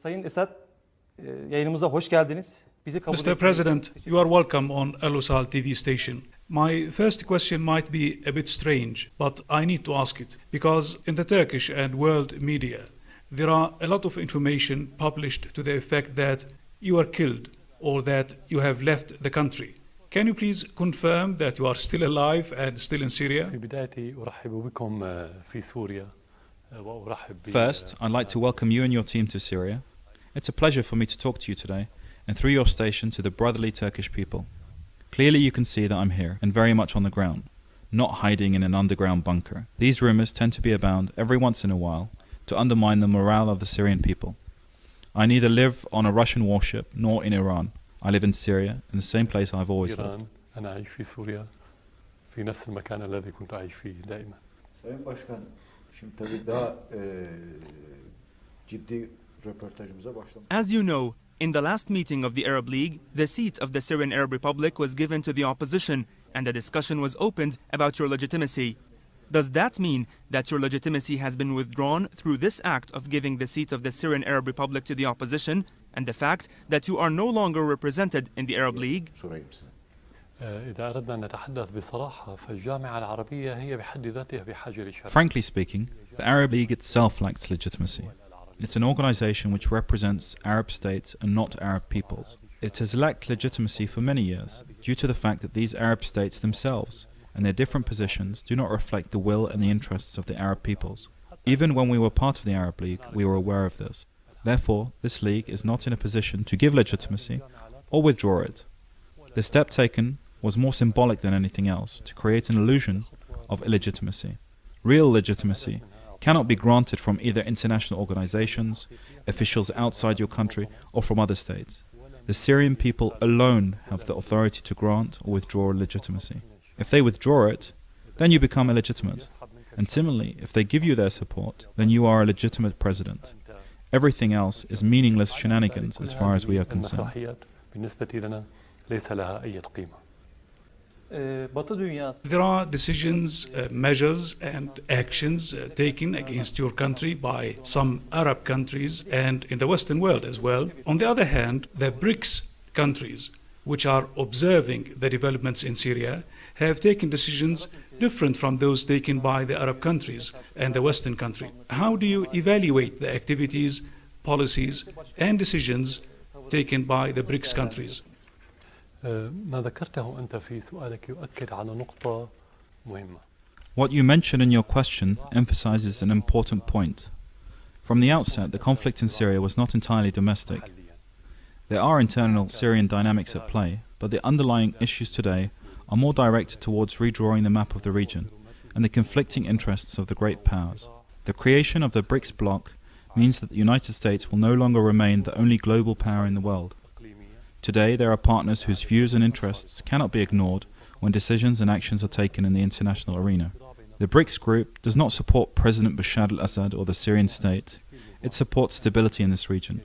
Sayın Assad, yayınımıza hoş geldiniz. Bizi kabul Mr. President, you are welcome on Ulusal TV station. My first question might be a bit strange, but I need to ask it, because in the Turkish and world media, there are a lot of information published to the effect that you are killed or that you have left the country. Can you please confirm that you are still alive and still in Syria? First, I'd like to welcome you and your team to Syria. It's a pleasure for me to talk to you today, and through your station to the brotherly Turkish people. Clearly you can see that I'm here, and very much on the ground, not hiding in an underground bunker. These rumors tend to be abound every once in a while to undermine the morale of the Syrian people. I neither live on a Russian warship nor in Iran. I live in Syria, in the same place I've always lived. Sayın Başkan, şimdi tabii daha ciddi röportajımıza başlamak. As you know, in the last meeting of the Arab League, the seat of the Syrian Arab Republic was given to the opposition, and a discussion was opened about your legitimacy. Does that mean that your legitimacy has been withdrawn through this act of giving the seat of the Syrian Arab Republic to the opposition, and the fact that you are no longer represented in the Arab League? Frankly speaking, the Arab League itself lacks legitimacy. It's an organization which represents Arab states and not Arab peoples. It has lacked legitimacy for many years, due to the fact that these Arab states themselves and their different positions do not reflect the will and the interests of the Arab peoples. Even when we were part of the Arab League, we were aware of this. Therefore, this league is not in a position to give legitimacy or withdraw it. The step taken was more symbolic than anything else, to create an illusion of illegitimacy. Real legitimacy cannot be granted from either international organizations, officials outside your country, or from other states. The Syrian people alone have the authority to grant or withdraw legitimacy. If they withdraw it, then you become illegitimate. And similarly, if they give you their support, then you are a legitimate president. Everything else is meaningless shenanigans as far as we are concerned. There are decisions, measures and actions taken against your country by some Arab countries and in the Western world as well. On the other hand, the BRICS countries, which are observing the developments in Syria, have taken decisions different from those taken by the Arab countries and the Western country. How do you evaluate the activities, policies and decisions taken by the BRICS countries? What you mention in your question emphasizes an important point. From the outset, the conflict in Syria was not entirely domestic. There are internal Syrian dynamics at play, but the underlying issues today are more directed towards redrawing the map of the region and the conflicting interests of the great powers. The creation of the BRICS bloc means that the United States will no longer remain the only global power in the world. Today there are partners whose views and interests cannot be ignored when decisions and actions are taken in the international arena. The BRICS group does not support President Bashar al-Assad or the Syrian state. It supports stability in this region.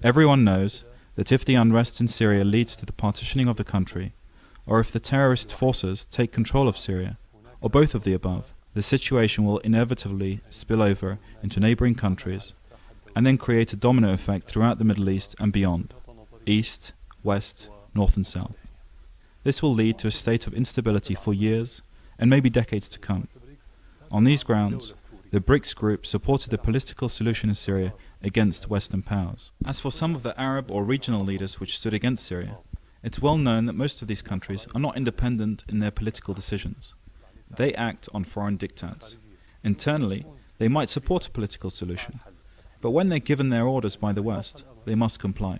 Everyone knows that if the unrest in Syria leads to the partitioning of the country, or if the terrorist forces take control of Syria, or both of the above, the situation will inevitably spill over into neighboring countries and then create a domino effect throughout the Middle East and beyond, east, west, north and south. This will lead to a state of instability for years and maybe decades to come. On these grounds, the BRICS group supported the political solution in Syria against Western powers. As for some of the Arab or regional leaders which stood against Syria, it's well known that most of these countries are not independent in their political decisions. They act on foreign diktats. Internally, they might support a political solution, but when they're given their orders by the West, they must comply.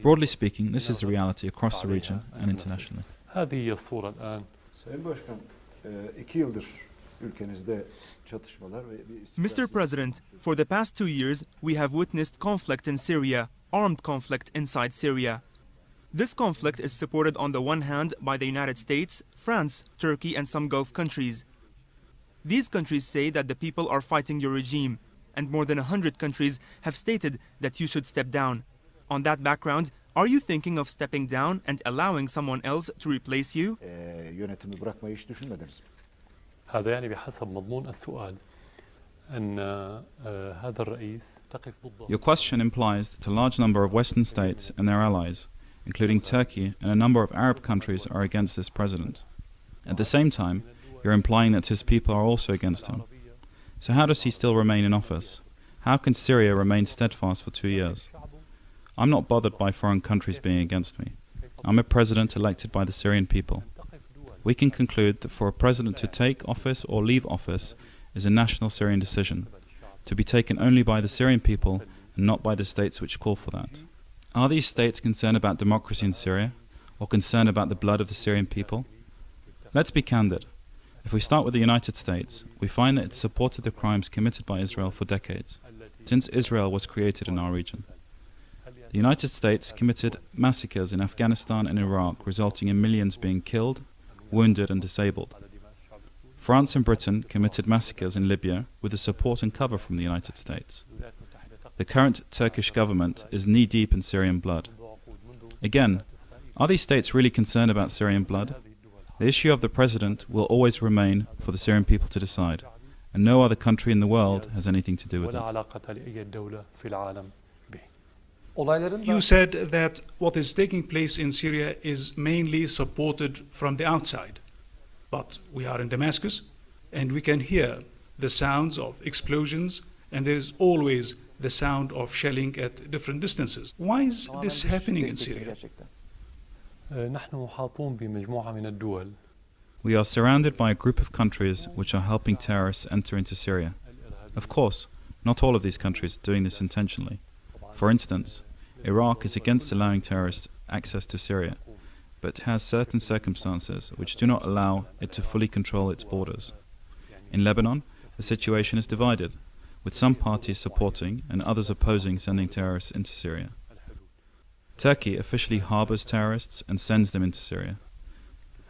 Broadly speaking, this is the reality across the region and internationally. Mr. President, for the past 2 years, we have witnessed conflict in Syria, armed conflict inside Syria. This conflict is supported on the one hand by the United States, France, Turkey and some Gulf countries. These countries say that the people are fighting your regime, and more than 100 countries have stated that you should step down. On that background, are you thinking of stepping down and allowing someone else to replace you? Your question implies that a large number of Western states and their allies, including Turkey and a number of Arab countries, are against this president. At the same time, you're implying that his people are also against him. So how does he still remain in office? How can Syria remain steadfast for 2 years? I'm not bothered by foreign countries being against me. I'm a president elected by the Syrian people. We can conclude that for a president to take office or leave office is a national Syrian decision, to be taken only by the Syrian people and not by the states which call for that. Are these states concerned about democracy in Syria, or concerned about the blood of the Syrian people? Let's be candid. If we start with the United States, we find that it supported the crimes committed by Israel for decades, since Israel was created in our region. The United States committed massacres in Afghanistan and Iraq, resulting in millions being killed, wounded and disabled. France and Britain committed massacres in Libya with the support and cover from the United States. The current Turkish government is knee-deep in Syrian blood. Again, are these states really concerned about Syrian blood? The issue of the president will always remain for the Syrian people to decide, and no other country in the world has anything to do with it. You said that what is taking place in Syria is mainly supported from the outside. But we are in Damascus, and we can hear the sounds of explosions, and there is always the sound of shelling at different distances. Why is this happening in Syria? We are surrounded by a group of countries which are helping terrorists enter into Syria. Of course, not all of these countries are doing this intentionally. For instance, Iraq is against allowing terrorists access to Syria, but has certain circumstances which do not allow it to fully control its borders. In Lebanon, the situation is divided, with some parties supporting and others opposing sending terrorists into Syria. Turkey officially harbors terrorists and sends them into Syria.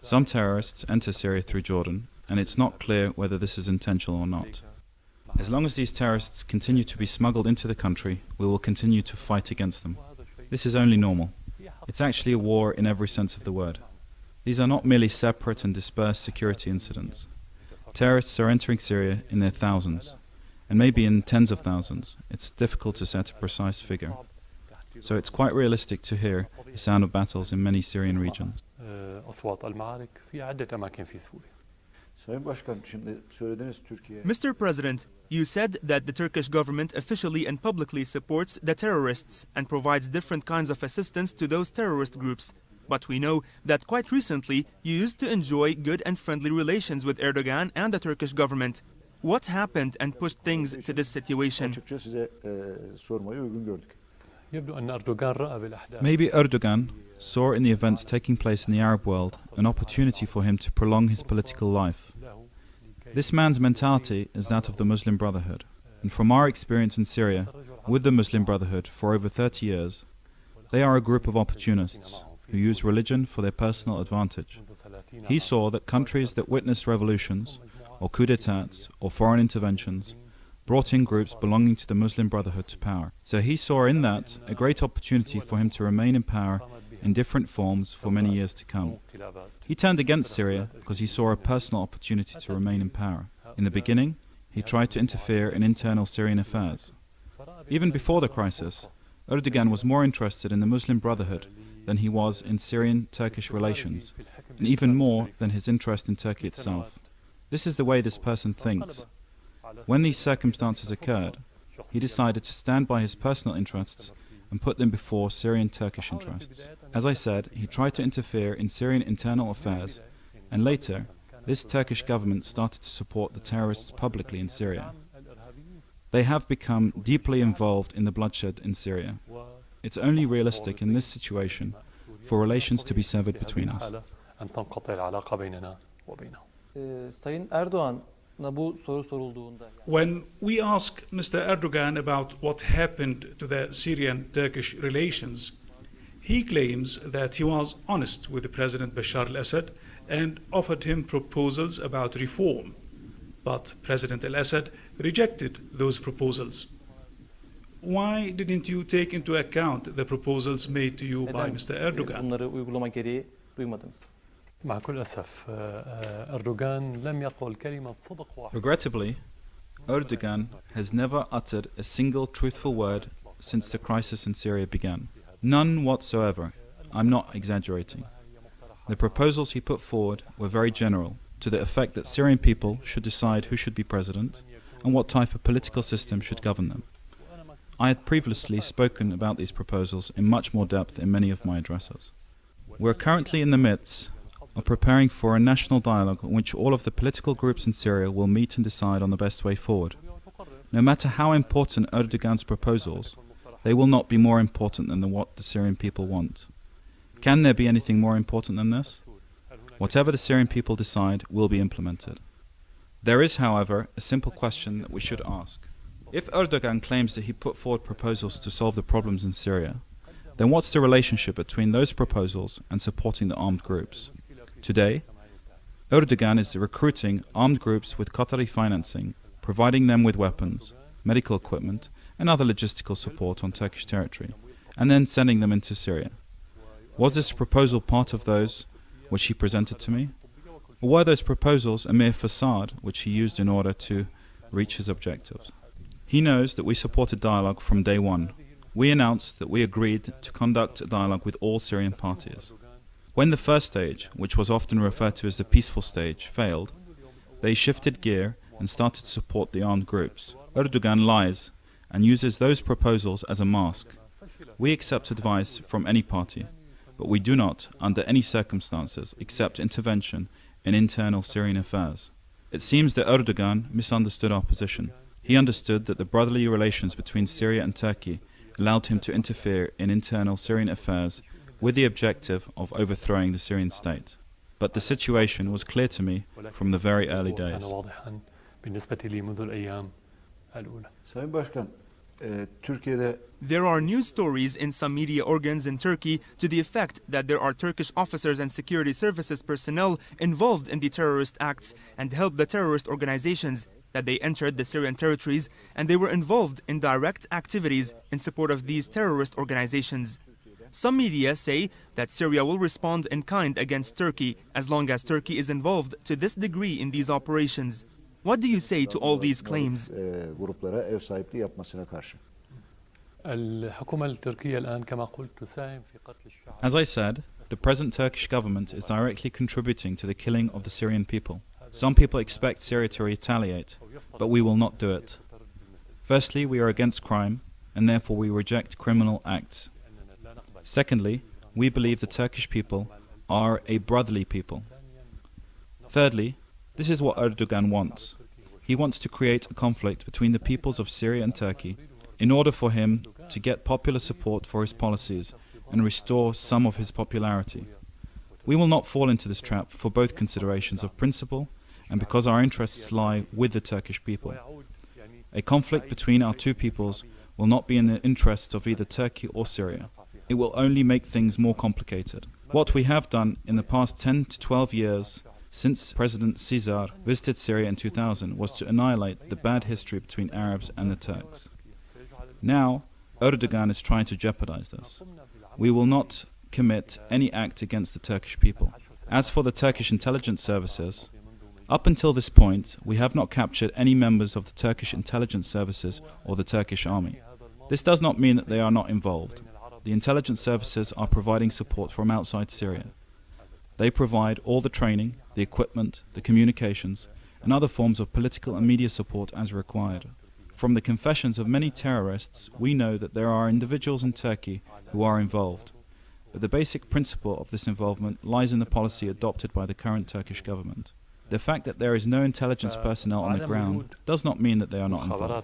Some terrorists enter Syria through Jordan, and it's not clear whether this is intentional or not. As long as these terrorists continue to be smuggled into the country, we will continue to fight against them. This is only normal. It's actually a war in every sense of the word. These are not merely separate and dispersed security incidents. Terrorists are entering Syria in their thousands, and maybe in tens of thousands. It's difficult to set a precise figure. So it's quite realistic to hear the sound of battles in many Syrian regions. Mr. President, you said that the Turkish government officially and publicly supports the terrorists and provides different kinds of assistance to those terrorist groups. But we know that quite recently you used to enjoy good and friendly relations with Erdogan and the Turkish government. What happened and pushed things to this situation? Maybe Erdogan saw in the events taking place in the Arab world an opportunity for him to prolong his political life. This man's mentality is that of the Muslim Brotherhood, and from our experience in Syria with the Muslim Brotherhood for over 30 years, they are a group of opportunists who use religion for their personal advantage. He saw that countries that witnessed revolutions, or coups d'etats, or foreign interventions, brought in groups belonging to the Muslim Brotherhood to power. So he saw in that a great opportunity for him to remain in power in different forms for many years to come. He turned against Syria because he saw a personal opportunity to remain in power. In the beginning, he tried to interfere in internal Syrian affairs. Even before the crisis, Erdogan was more interested in the Muslim Brotherhood than he was in Syrian-Turkish relations, and even more than his interest in Turkey itself. This is the way this person thinks. When these circumstances occurred, he decided to stand by his personal interests and put them before Syrian-Turkish interests. As I said, he tried to interfere in Syrian internal affairs, and later, this Turkish government started to support the terrorists publicly in Syria. They have become deeply involved in the bloodshed in Syria. It's only realistic in this situation for relations to be severed between us. Sayın Erdoğan'a bu soru sorulduğunda When we ask Mr. Erdogan about what happened to the Syrian-Turkish relations, he claims that he was honest with President Bashar al-Assad and offered him proposals about reform. But President al-Assad rejected those proposals. Why didn't you take into account the proposals made to you by Mr. Erdogan? bunları uygulama gereği duymadınız? Regrettably, Erdogan has never uttered a single truthful word since the crisis in Syria began. None whatsoever. I'm not exaggerating. The proposals he put forward were very general, to the effect that Syrian people should decide who should be president and what type of political system should govern them. I had previously spoken about these proposals in much more depth in many of my addresses. We're currently in the midst of preparing for a national dialogue in which all of the political groups in Syria will meet and decide on the best way forward. No matter how important Erdogan's proposals, they will not be more important than what the Syrian people want. Can there be anything more important than this? Whatever the Syrian people decide will be implemented. There is, however, a simple question that we should ask. If Erdogan claims that he put forward proposals to solve the problems in Syria, then what's the relationship between those proposals and supporting the armed groups? Today, Erdogan is recruiting armed groups with Qatari financing, providing them with weapons, medical equipment, and other logistical support on Turkish territory, and then sending them into Syria. Was this proposal part of those which he presented to me? Or were those proposals a mere facade which he used in order to reach his objectives? He knows that we supported dialogue from day one. We announced that we agreed to conduct a dialogue with all Syrian parties. When the first stage, which was often referred to as the peaceful stage, failed, they shifted gear and started to support the armed groups. Erdogan lies and uses those proposals as a mask. We accept advice from any party, but we do not, under any circumstances, accept intervention in internal Syrian affairs. It seems that Erdogan misunderstood our position. He understood that the brotherly relations between Syria and Turkey allowed him to interfere in internal Syrian affairs with the objective of overthrowing the Syrian state. But the situation was clear to me from the very early days. Sayın Başkan, Türkiye'de There are news stories in some media organs in Turkey to the effect that there are Turkish officers and security services personnel involved in the terrorist acts and helped the terrorist organizations, that they entered the Syrian territories and they were involved in direct activities in support of these terrorist organizations. Some media say that Syria will respond in kind against Turkey as long as Turkey is involved to this degree in these operations. What do you say to all these claims? gruplara ev sahipliği yapmasına karşı. As I said, the present Turkish government is directly contributing to the killing of the Syrian people. Some people expect Syria to retaliate, but we will not do it. Firstly, we are against crime, and therefore we reject criminal acts. Secondly, we believe the Turkish people are a brotherly people. Thirdly, this is what Erdogan wants. He wants to create a conflict between the peoples of Syria and Turkey in order for him to get popular support for his policies and restore some of his popularity. We will not fall into this trap for both considerations of principle and because our interests lie with the Turkish people. A conflict between our two peoples will not be in the interests of either Turkey or Syria. It will only make things more complicated. What we have done in the past 10 to 12 years since President Caesar visited Syria in 2000 was to annihilate the bad history between Arabs and the Turks. Now, Erdogan is trying to jeopardize this. We will not commit any act against the Turkish people. As for the Turkish intelligence services, up until this point, we have not captured any members of the Turkish intelligence services or the Turkish army. This does not mean that they are not involved. The intelligence services are providing support from outside Syria. They provide all the training, the equipment, the communications, and other forms of political and media support as required. From the confessions of many terrorists, we know that there are individuals in Turkey who are involved. But the basic principle of this involvement lies in the policy adopted by the current Turkish government. The fact that there is no intelligence personnel on the ground does not mean that they are not involved.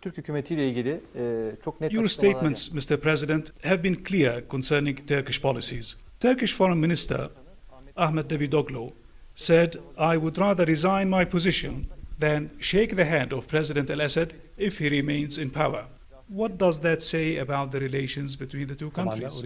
Türk hükümetiyle ilgili çok net Your açıklamalar statements, Mr. President, have been clear concerning Turkish policies. Turkish Foreign Minister Ahmet Davutoglu said, "I would rather resign my position than shake the hand of President al-Assad if he remains in power." What does that say about the relations between the two countries?